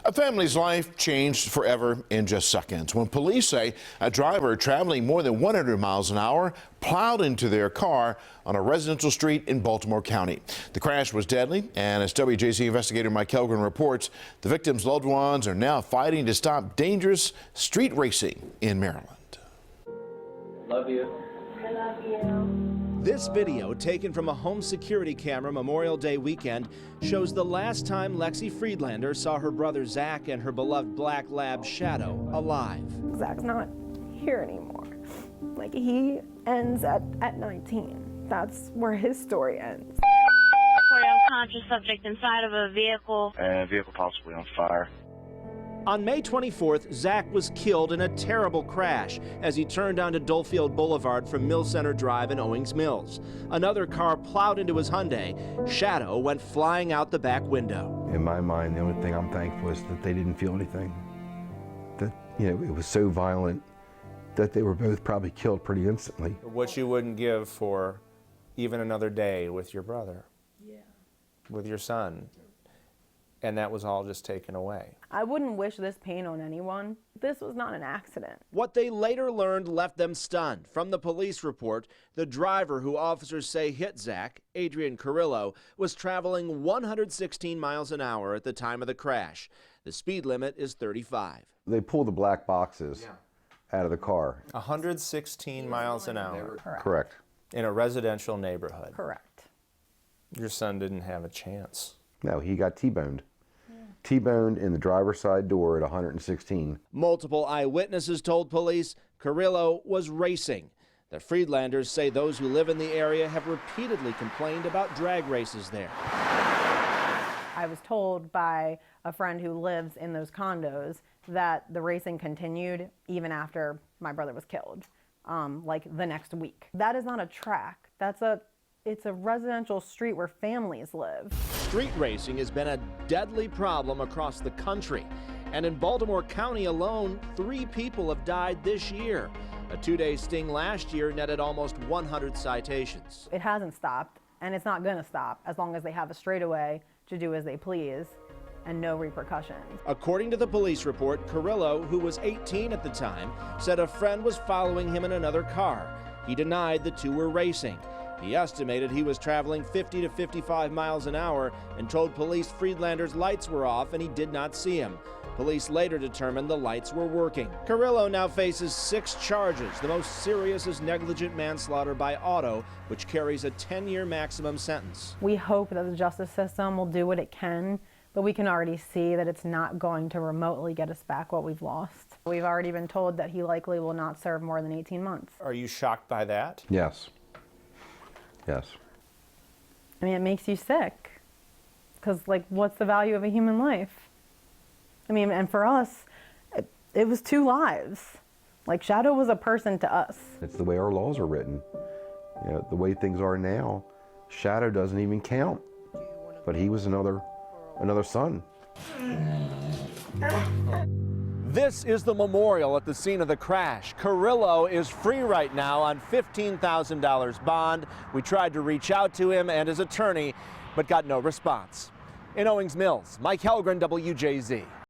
A family's life changed forever in just seconds when police say a driver traveling more than 100 miles an hour plowed into their car on a residential street in Baltimore County. The crash was deadly, and as WJZ investigator Mike Helgren reports, the victims' loved ones are now fighting to stop dangerous street racing in Maryland. Love you. I love you. This video, taken from a home security camera Memorial Day weekend, shows the last time Lexi Friedlander saw her brother Zach and her beloved black lab Shadow alive. Zach's not here anymore. Like, he ends at 19. That's where his story ends. For an unconscious subject inside of a vehicle. And vehicle possibly on fire. On May 24th, Zach was killed in a terrible crash as he turned onto Dolefield Boulevard from Mill Center Drive in Owings Mills. Another car plowed into his Hyundai. Shadow went flying out the back window. In my mind, the only thing I'm thankful is that they didn't feel anything. That, it was so violent that they were both probably killed pretty instantly. What you wouldn't give for even another day with your brother, with your son. And that was all just taken away. I wouldn't wish this pain on anyone. This was not an accident. What they later learned left them stunned. From the police report, the driver who officers say hit Zach, Adrian Carrillo, was traveling 116 miles an hour at the time of the crash. The speed limit is 35. They pulled the black boxes out of the car. 116 miles an hour. Correct. In a residential neighborhood. Correct. Your son didn't have a chance. No, he got T-boned. T-boned in the driver's side door at 116. Multiple eyewitnesses told police Carrillo was racing. The Friedlanders say those who live in the area have repeatedly complained about drag races there. I was told by a friend who lives in those condos that the racing continued even after my brother was killed, like the next week. That is not a track. It's a residential street where families live. Street racing has been a deadly problem across the country. And in Baltimore County alone, 3 people have died this year. A 2-day sting last year netted almost 100 citations. It hasn't stopped, and it's not gonna stop as long as they have a straightaway to do as they please and no repercussions. According to the police report, Carrillo, who was 18 at the time, said a friend was following him in another car. He denied the two were racing. He estimated he was traveling 50 to 55 miles an hour and told police Friedlander's lights were off and he did not see him. Police later determined the lights were working. Carrillo now faces 6 charges. The most serious is negligent manslaughter by auto, which carries a 10-year maximum sentence. We hope that the justice system will do what it can, but we can already see that it's not going to remotely get us back what we've lost. We've already been told that he likely will not serve more than 18 months. Are you shocked by that? Yes. Yes. I mean, it makes you sick. Because, like, what's the value of a human life? I mean, and for us, it was 2 lives. Like, Shadow was a person to us. It's the way our laws are written. The way things are now, Shadow doesn't even count. But he was another son. This is the memorial at the scene of the crash. Carrillo is free right now on $15,000 bond. We tried to reach out to him and his attorney, but got no response. In Owings Mills, Mike Helgren, WJZ.